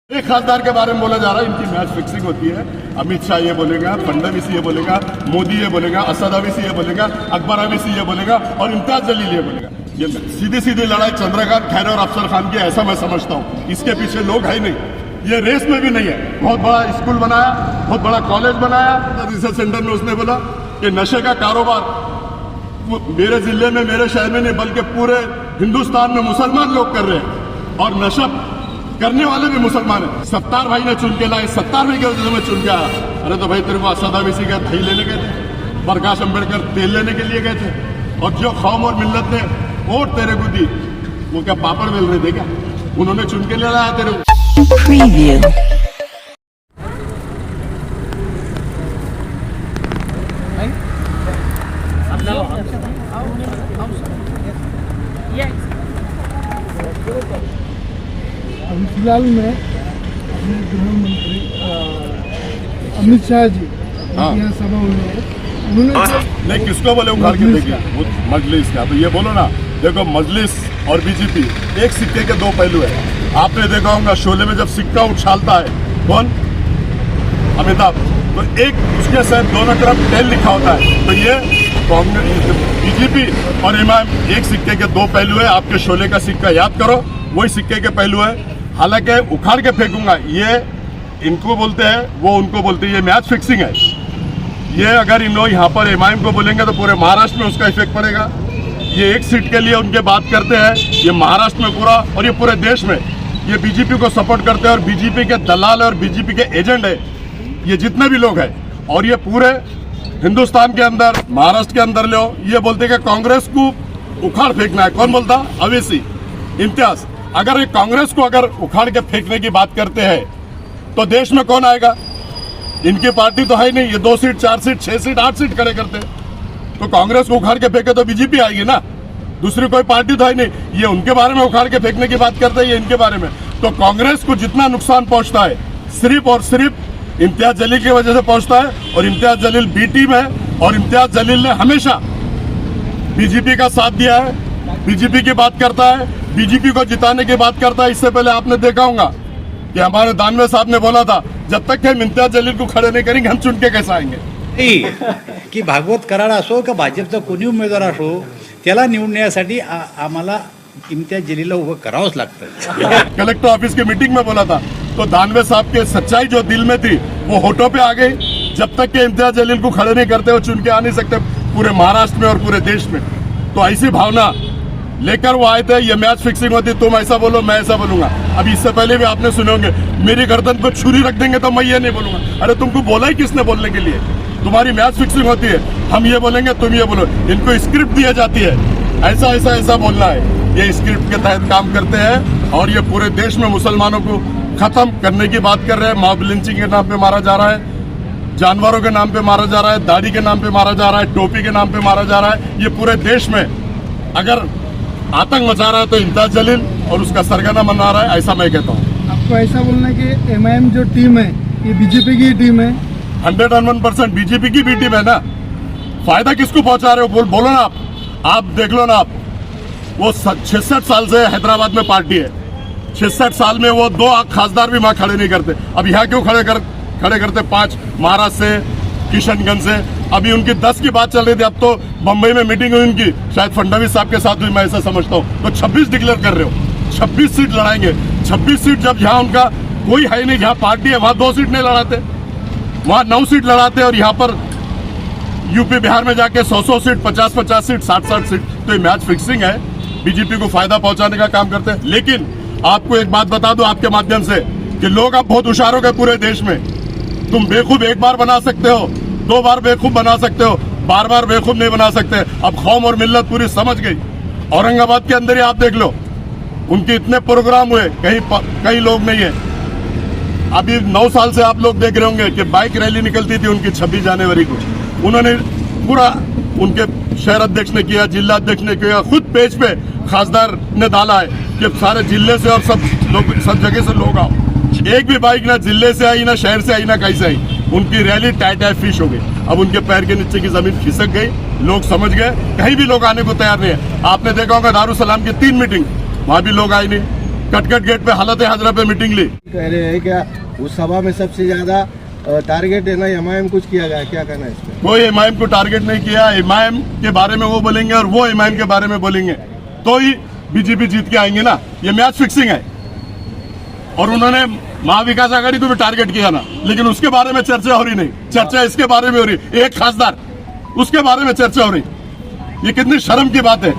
एक खासदार के बारे में बोला जा रहा है इनकी मैच फिक्सिंग होती है। अमित शाह ये बोलेगा, फडणवीस ये बोलेगा, मोदी ये बोलेगा, असद अवीसी ये बोलेगा, अकबर अवीसी ये बोलेगा और इम्तियाज जलील ये बोलेगा। ये सीधी सीधी लड़ाई चंद्रकांत खैर और अफसर खान की, ऐसा मैं समझता हूँ। इसके पीछे लोग है ही नहीं, ये रेस में भी नहीं है। बहुत बड़ा स्कूल बनाया, बहुत बड़ा कॉलेज बनाया, रिसर्च सेंटर में उसने बोला कि नशे का कारोबार मेरे जिले में, मेरे शहर में नहीं बल्कि पूरे हिंदुस्तान में मुसलमान लोग कर रहे हैं और नशा करने वाले भी मुसलमान हैं। सत्तार भाई ने चुन के लाए, सत्तार भाई के वजह में चुन के आया। अरे तो भाई तेरे को असद अवीसी का दही लेने गए थे, प्रकाश अम्बेडकर तेल लेने के लिए गए थे और जो कौम और मिल्लत ने वोट तेरे को दी वो क्या पापड़ मिल रहे थे क्या? उन्होंने चुन के ले लाया तेरे को। अभी फिलहाल में अपने गृह मंत्री अमित शाह जी यहाँ सभा हुई है, उन्होंने नहीं किसको बोले उखाड़ के देखिए मजलिस का, तो ये बोलो ना। देखो मजलिस और बीजेपी एक सिक्के के दो पहलू है। आपने देखा होगा शोले में जब सिक्का उछालता है कौन, अमिताभ, तो एक उसके साथ दोनों तरफ टेल लिखा होता है। तो ये कांग्रेस, बीजेपी और इमाम एक सिक्के के दो पहलू है। आपके शोले का सिक्का याद करो, वही सिक्के के पहलू है। हालांकि उखाड़ के फेंकूंगा ये इनको बोलते हैं, वो उनको बोलते हैं, ये मैच फिक्सिंग है। ये अगर इन लोग यहाँ पर एमआईएम को बोलेंगे तो पूरे महाराष्ट्र में उसका इफेक्ट पड़ेगा। ये एक सीट के लिए उनके बात करते हैं, ये महाराष्ट्र में पूरा और ये पूरे देश में ये बीजेपी को सपोर्ट करते हैं और बीजेपी के दलाल और बीजेपी के एजेंट है ये जितने भी लोग हैं। और ये पूरे हिंदुस्तान के अंदर, महाराष्ट्र के अंदर लो, ये बोलते कि कांग्रेस को उखाड़ फेंकना है। कौन बोलता? अवीसी, इम्तियाज। अगर ये कांग्रेस को अगर उखाड़ के फेंकने की बात करते हैं तो देश में कौन आएगा? इनकी पार्टी तो है नहीं। ये 2 सीट, 4 सीट, 6 सीट, 8 सीट खड़े करते हैं। तो कांग्रेस को उखाड़ के फेंके तो बीजेपी आएगी ना, दूसरी कोई पार्टी तो है नहीं। ये उनके बारे में उखाड़ के फेंकने की बात करते हैं, ये इनके बारे में। तो कांग्रेस को जितना नुकसान पहुंचता है सिर्फ और सिर्फ इम्तियाज जलील की वजह से पहुंचता है। और इम्तियाज जलील बी टीम है और इम्तियाज जलील ने हमेशा बीजेपी का साथ दिया है, बीजेपी की बात करता है, बीजेपी को जिताने की बात करता है। इससे पहले आपने देखा होगा कि हमारे दानवे साहब ने बोला था जब तक हम इम्तियाज जलील को खड़े नहीं करेंगे हम चुन के कैसे आएंगे। की भागवत कराड असो का भाजपचा कोणी उमेदवार असो त्याला निवडण्यासाठी आम्हाला इम्तियाज जलीलला उभं करावंच लागतं। कलेक्टर ऑफिस की मीटिंग में बोला था तो दानवे साहब के सच्चाई जो दिल में थी वो होठों पे आ गई। जब तक के इम्तियाज जलील को खड़े नहीं करते वो चुन के आ नहीं सकते पूरे महाराष्ट्र में और पूरे देश में। तो ऐसी भावना लेकर वो आए थे, ये मैच फिक्सिंग होती, तुम ऐसा बोलो मैं ऐसा बोलूंगा। अभी इससे पहले भी आपने सुने होंगे मेरी गर्दन पे छुरी रख देंगे तो मैं ये नहीं बोलूंगा। अरे तुमको बोला ही किसने बोलने के लिए? तुम्हारी मैच फिक्सिंग होती है, हम ये बोलेंगे तुम ये बोलो। इनको स्क्रिप्ट दी जाती है, ऐसा ऐसा ऐसा बोलना है। ये स्क्रिप्ट के तहत काम करते हैं और ये पूरे देश में मुसलमानों को खत्म करने की बात कर रहे हैं। मॉब लिंचिंग के नाम पे मारा जा रहा है, जानवरों के नाम पे मारा जा रहा है, दाढ़ी के नाम पे मारा जा रहा है, टोपी के नाम पे मारा जा रहा है। ये पूरे देश में अगर आतंक मचा रहा है तो इम्तियाज जलील और उसका सरगना मना रहा है, ऐसा मैं कहता हूँ। आपको ऐसा बोलना है कि एमआईएम जो टीम है ये बीजेपी की टीम है? 101% बीजेपी की भी टीम है ना। फायदा किसको पहुंचा रहे हो बोलो ना आप देख लो ना। आप वो 66 साल से हैदराबाद में पार्टी है, 66 साल में वो 2 खासदार भी वहां खड़े नहीं करते। अब यहाँ क्यों खड़े करते? 5 महाराष्ट्र से, किशनगंज से। अभी उनकी 10 की बात चल रही थी, अब तो बंबई में मीटिंग हुई उनकी, शायद फडणवीस साहब के साथ हुई, मैं ऐसा समझता हूँ। तो 26 डिक्लेयर कर रहे हो, 26 सीट लड़ाएंगे। 26 सीट जब यहाँ उनका कोई है नहीं, जहाँ पार्टी है वहां 2 सीट नहीं लड़ाते, वहां 9 सीट लड़ाते और यहाँ पर यूपी बिहार में जाके 100 सीट, 50 सीट, 60 सीट। तो ये मैच फिक्सिंग है, बीजेपी को फायदा पहुंचाने का काम करते हैं। लेकिन आपको एक बात बता दूं आपके माध्यम से कि लोग अब बहुत होशियार हो गए पूरे देश में। तुम बेवकूफ एक बार बना सकते हो, 2 बार बेवकूफ बना सकते हो, बार बार बेवकूफ नहीं बना सकते। अब कौम और मिल्लत पूरी समझ गई। औरंगाबाद के अंदर ही आप देख लो, उनके इतने प्रोग्राम हुए, कहीं लोग नहीं है। अभी 9 साल से आप लोग देख रहे होंगे कि बाइक रैली निकलती थी उनकी 26 जनवरी को। उन्होंने पूरा उनके शहर अध्यक्ष ने किया, जिला अध्यक्ष ने किया, खुद पेज पे खासदार ने डाला है कि सारे जिले से और सब जगह से लोग आओ। एक भी बाइक ना जिले से आई, ना शहर से आई, ना कहीं से आई। उनकी रैली टाइट फिश हो गई। अब उनके पैर के नीचे की जमीन खिसक गई, लोग समझ गए कहीं भी लोग आने को तैयार नहीं है। आपने देखा होगा दारुसलाम की 3 मीटिंग, वहां भी लोग आए नहीं। कटकट गेट पे हालत हाजरा पे मीटिंग ली। कह रहे हैं क्या उस सभा में सबसे ज्यादा टारगेट है ना एमआईएम कुछ किया गया, क्या कहना है इस पर? कोई एमआईएम को टारगेट नहीं किया। एमआईएम के बारे में वो बोलेंगे और वो एमआईएम के बारे में बोलेंगे तो ही बीजेपी जीत के आएंगे ना। ये मैच फिक्सिंग है। और उन्होंने महाविकास आघाड़ी को भी टारगेट किया ना, लेकिन उसके बारे में चर्चा हो रही नहीं। चर्चा इसके बारे में हो रही, एक खासदार उसके बारे में चर्चा हो रही। ये कितनी शर्म की बात है।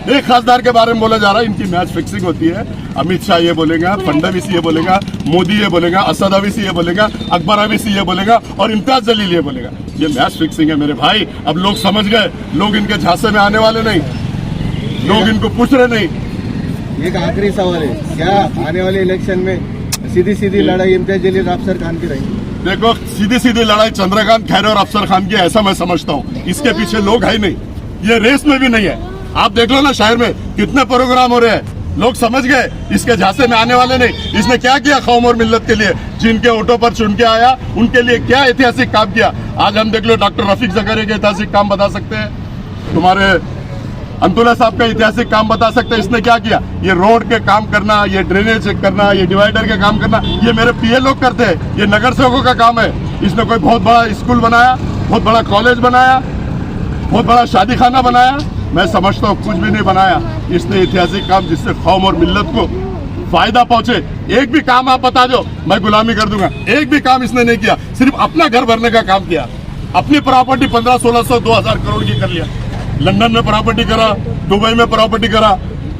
एक खासदार के बारे में बोला जा रहा है। इनकी मैच फिक्सिंग होती है। अमित शाह ये बोलेगा, फडणवीस ये बोलेगा, मोदी ये बोलेगा, असद अवीसी ये बोलेगा, अकबर अवीसी ये बोलेगा और इम्तियाज जलील ये बोलेगा। ये मैच फिक्सिंग है मेरे भाई। अब लोग समझ गए। लोग इनके झांसे में आने वाले नहीं, लोग इनको पूछ रहे नहीं। एक आखिरी सवाल है, क्या आने वाले इलेक्शन में सीधी सीधी लड़ाई इम्तियाज जलील अफसर खान की रहेगी? देखो, सीधी सीधी लड़ाई चंद्रकांत खैरे और अफसर खान की, ऐसा मैं समझता हूँ। इसके पीछे लोग है नहीं, ये रेस में भी नहीं है। आप देख लो ना शहर में कितने प्रोग्राम हो रहे हैं। लोग समझ गए इसके झांसे में आने वाले नहीं। इसने क्या किया कौम और मिल्लत के लिए? जिनके ऑटो पर चुन के आया उनके लिए क्या ऐतिहासिक काम किया। आज हम देख लो डॉक्टर रफीक जकारिया के ऐतिहासिक काम बता सकते हैं, तुम्हारे अंतुला साहब का ऐतिहासिक काम बता सकते हैं। इसने क्या किया? ये रोड के काम करना, ये ड्रेनेज चेक करना, ये डिवाइडर के काम करना, ये मेरे पीए लोग करते हैं। ये नगर सेवकों का काम है। इसने कोई बहुत बड़ा स्कूल बनाया, बहुत बड़ा कॉलेज बनाया, बहुत बड़ा शादी खाना बनाया? मैं समझता हूँ कुछ भी नहीं बनाया। इसने ऐतिहासिक काम जिससे कौम और मिल्लत को फायदा पहुंचे। एक भी काम आप बता दो, मैं गुलामी कर दूंगा। एक भी काम इसने नहीं किया। सिर्फ अपना घर भरने का काम किया। अपनी प्रॉपर्टी 1500-1600 2000 करोड़ की कर लिया। लंदन में प्रॉपर्टी करा, दुबई में प्रॉपर्टी करा,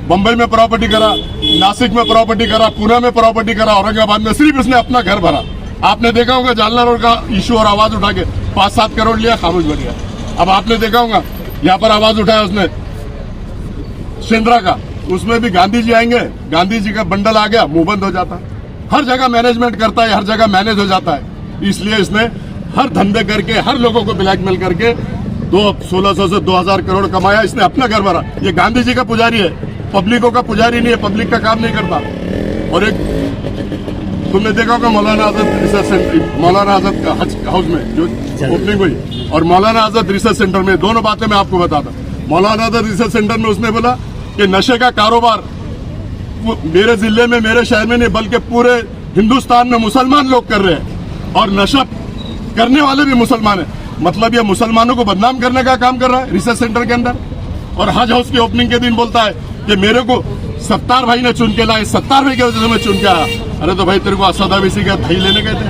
बंबई में प्रॉपर्टी करा, नासिक में प्रॉपर्टी करा, पुणे में प्रॉपर्टी करा, औरंगाबाद में। सिर्फ इसने अपना घर भरा। आपने देखा होगा जालना रोड का इशू और आवाज उठा के 5-7 करोड़ लिया, खामोश बन गया। अब आपने देखा होगा यहाँ पर आवाज उठाया उसने शेंद्रा का, उसमें भी गांधी जी आएंगे, गांधी जी का बंडल आ गया, मुंह बंद हो जाता है। हर जगह मैनेजमेंट करता है, हर जगह मैनेज हो जाता है। इसलिए इसने हर धंधे करके, हर लोगों को ब्लैकमेल करके 1600 से 2000 करोड़ कमाया। इसने अपना घर भरा। ये गांधी जी का पुजारी है, पब्लिकों का पुजारी नहीं है। पब्लिक का काम नहीं करता। और एक तुमने देखा होगा मौलाना आजाद रिसर्च सेंटर, मौलाना आजाद का हज हाउस में जो ओपनिंग हुई, और मौलाना आजाद रिसर्च सेंटर में, दोनों बातें मैं आपको बताता। मौलाना आजाद रिसर्च सेंटर में उसने बोला कि नशे का कारोबार मेरे जिले में, मेरे शहर में नहीं बल्कि पूरे हिंदुस्तान में मुसलमान लोग कर रहे हैं, और नशा करने वाले भी मुसलमान है। मतलब ये मुसलमानों को बदनाम करने का काम कर रहा है रिसर्च सेंटर के अंदर। और हज हाउस की ओपनिंग के दिन बोलता है कि मेरे को सत्तार भाई ने चुन के लाए, सत्तार भाई की वजह से मैं चुन के आया। अरे तो भाई तेरे को असद अवीसी का दही लेने गए थे,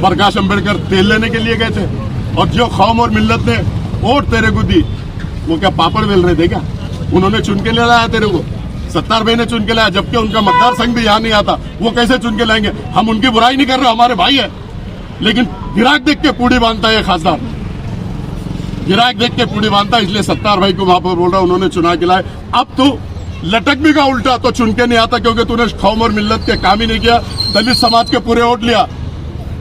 प्रकाश अंबेडकर तेल लेने के लिए गए थे, और जो कौम और मिल्लत ने वोट तेरे को दी वो क्या पापड़ बेल रहे थे क्या? उन्होंने चुन के ले लाया तेरे को, सत्तार भाई ने चुन के लाया, जबकि उनका मतदार संघ भी यहाँ नहीं आता। वो कैसे चुन के लाएंगे? हम उनकी बुराई नहीं कर रहे, हमारे भाई है। लेकिन गिराक देख के पूड़ी बांधता है खासदार, गिराक देख के पूड़ी बांधता है। इसलिए सत्तार भाई को वहां पर बोल रहा है उन्होंने चुना के लाए। अब तो लटक भी का उल्टा, तो चुन के नहीं आता क्योंकि तूने कौम और मिल्लत के काम ही नहीं किया। दलित समाज के पूरे वोट लिया।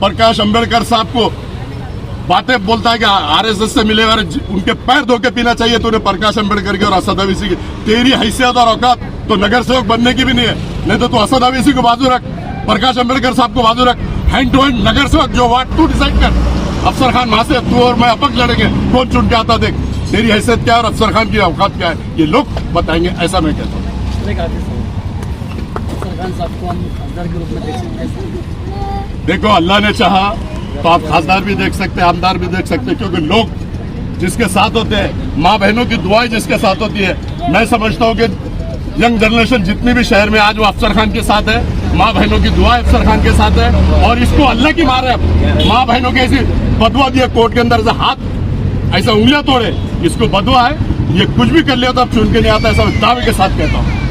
प्रकाश अंबेडकर साहब को बातें बोलता है कि आरएसएस से मिले हुए, उनके पैर धो के पीना चाहिए तूने प्रकाश अंबेडकर के और असद अवीसी की। तेरी हैसियत और औकात तो नगर सेवक बनने की भी नहीं है। नहीं तो तू असद अवीसी को बाजू रख, प्रकाश अंबेडकर साहब को बाजू रख, हैंड टू हैंड नगर सेवक जो वार्ड तू डिसाइड कर। अफसर खान वहां से तू और मैं अपक लड़ेंगे, कौन चुन के आता देख। तेरी हैसियत क्या है और अफसर खान की औकात क्या है, ये लोग बताएंगे, ऐसा मैं कहता हूँ। देखो, अल्लाह ने चाहा तो आप खासदार भी देख सकते हैं, आमदार भी देख सकते हैं, क्योंकि लोग जिसके साथ होते हैं, माँ बहनों की दुआएं जिसके साथ होती है। मैं समझता हूँ कि यंग जनरेशन जितनी भी शहर में आज वो अफसर खान के साथ है, माँ बहनों की दुआ अफसर खान के साथ है। और इसको अल्लाह की मार है। माँ बहनों की ऐसी बदुआ दी है कोर्ट के अंदर से, हाथ ऐसा उंगलियां तोड़े, इसको बदुआ है। ये कुछ भी कर लिया तो अब चुन के नहीं आता, ऐसा दावे के साथ कहता हूँ।